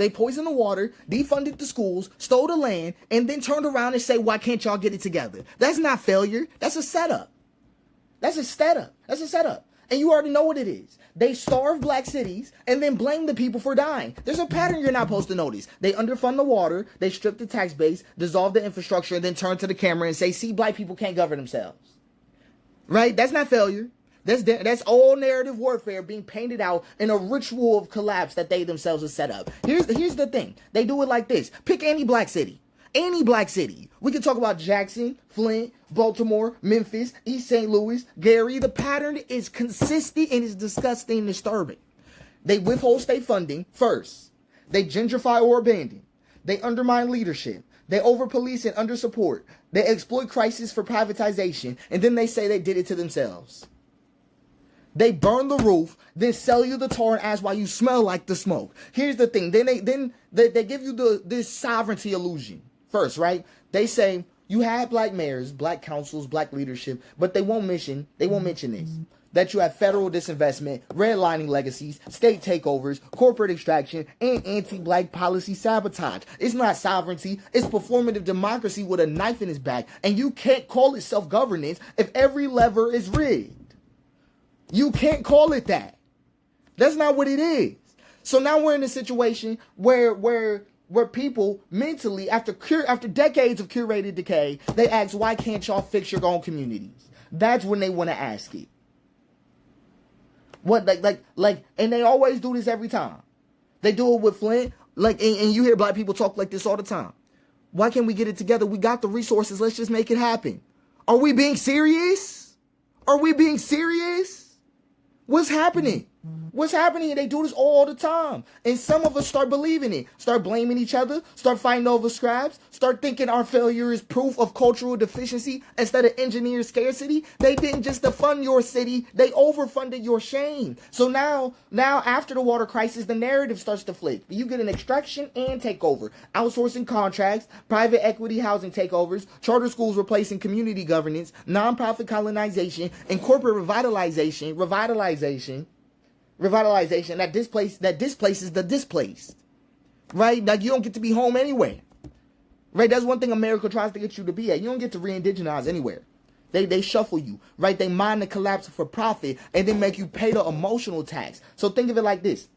They poisoned the water, defunded the schools, stole the land, and then turned around and say, why can't y'all get it together? That's not failure. That's a setup. That's a setup. That's a setup. And you already know what it is. They starve black cities and then blame the people for dying. There's a pattern you're not supposed to notice. They underfund the water, they strip the tax base, dissolve the infrastructure, and then turn to the camera and say, see, black people can't govern themselves. Right? That's not failure. That's all narrative warfare being painted out in a ritual of collapse that they themselves have set up. Here's the thing. They do it like this. Pick any black city. Any black city. We can talk about Jackson, Flint, Baltimore, Memphis, East St. Louis, Gary. The pattern is consistent and is disgusting and disturbing. They withhold state funding first. They gentrify or abandon. They undermine leadership. They over-police and under-support. They exploit crisis for privatization. And then they say they did it to themselves. They burn the roof, then sell you the tar and ask why you smell like the smoke. Here's the thing. Then they give you this sovereignty illusion. First, right? They say you have black mayors, black councils, black leadership, but they won't mention this. That you have federal disinvestment, redlining legacies, state takeovers, corporate extraction, and anti-black policy sabotage. It's not sovereignty. It's performative democracy with a knife in its back. And you can't call it self-governance if every lever is rigged. You can't call it that. That's not what it is. So now we're in a situation where people mentally, after decades of curated decay, they ask, why can't y'all fix your own communities? That's when they want to ask it. What, and they always do this every time. They do it with Flint, and you hear black people talk like this all the time. Why can't we get it together? We got the resources. Let's just make it happen. Are we being serious? Are we being serious? What's happening? What's happening? They do this all the time. And some of us start believing it. Start blaming each other. Start fighting over scraps. Start thinking our failure is proof of cultural deficiency instead of engineered scarcity. They didn't just defund your city. They overfunded your shame. So now after the water crisis, the narrative starts to flip. You get an extraction and takeover. Outsourcing contracts, private equity housing takeovers, charter schools replacing community governance, nonprofit colonization, and corporate revitalization that displaces the displaced, right? Like, you don't get to be home anywhere, right? That's one thing America tries to get you to be at. You don't get to re-indigenize anywhere. They shuffle you, right? They mine the collapse for profit and then make you pay the emotional tax. So think of it like this.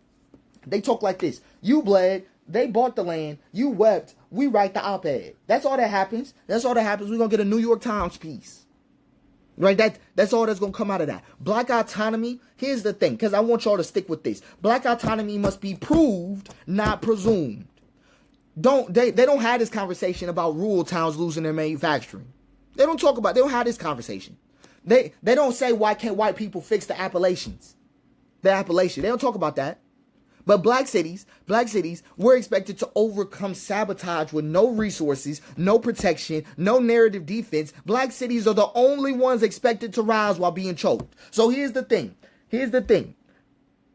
They talk like this. You bled, they bought the land, you wept, we write the op-ed. That's all that happens. That's all that happens. We're going to get a New York Times piece. Right, that's all that's going to come out of that. Black autonomy, here's the thing, because I want y'all to stick with this. Black autonomy must be proved, not presumed. They don't have this conversation about rural towns losing their manufacturing. They don't have this conversation. They don't say, why can't white people fix the Appalachians? They don't talk about that. But black cities, we're expected to overcome sabotage with no resources, no protection, no narrative defense. Black cities are the only ones expected to rise while being choked. So here's the thing.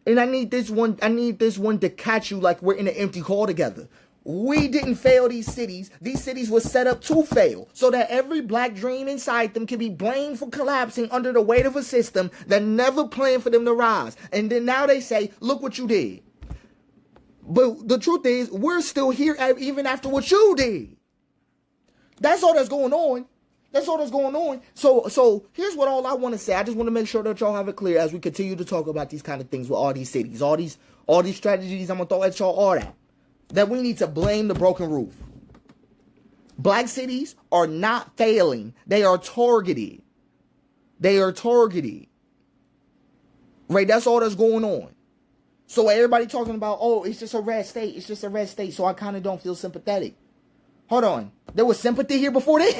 And I need this one to catch you like we're in an empty hall together. We didn't fail these cities. These cities were set up to fail so that every black dream inside them can be blamed for collapsing under the weight of a system that never planned for them to rise. And then now they say, look what you did. But the truth is, we're still here even after what you did. That's all that's going on. So here's what all I want to say. I just want to make sure that y'all have it clear as we continue to talk about these kind of things with all these cities, all these strategies I'm going to throw at y'all, all that we need to blame the broken roof. Black cities are not failing. They are targeted. Right? That's all that's going on. So everybody talking about, oh, it's just a red state. So I kind of don't feel sympathetic. Hold on. There was sympathy here before this?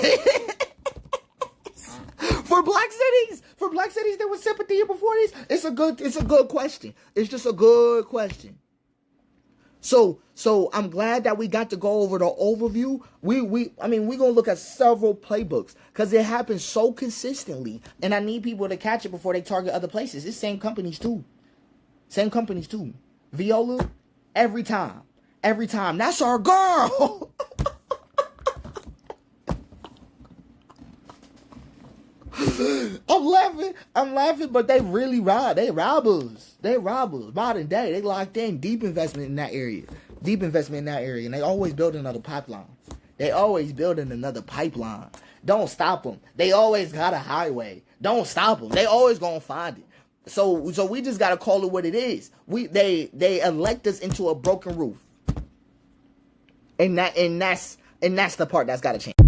For black cities, there was sympathy here before this? It's a good question. It's just a good question. So I'm glad that we got to go over the overview. We're going to look at several playbooks because it happens so consistently. And I need people to catch it before they target other places. It's same companies too. Viola, every time. That's our girl. I'm laughing, but they really rob. They robbers. Modern day. They locked in deep investment in that area. Deep investment in that area, and they always build another pipeline. They always building another pipeline. Don't stop them. They always got a highway. Don't stop them. They always gonna find it. So we just gotta call it what it is. They elect us into a broken roof, and that's the part that's gotta change.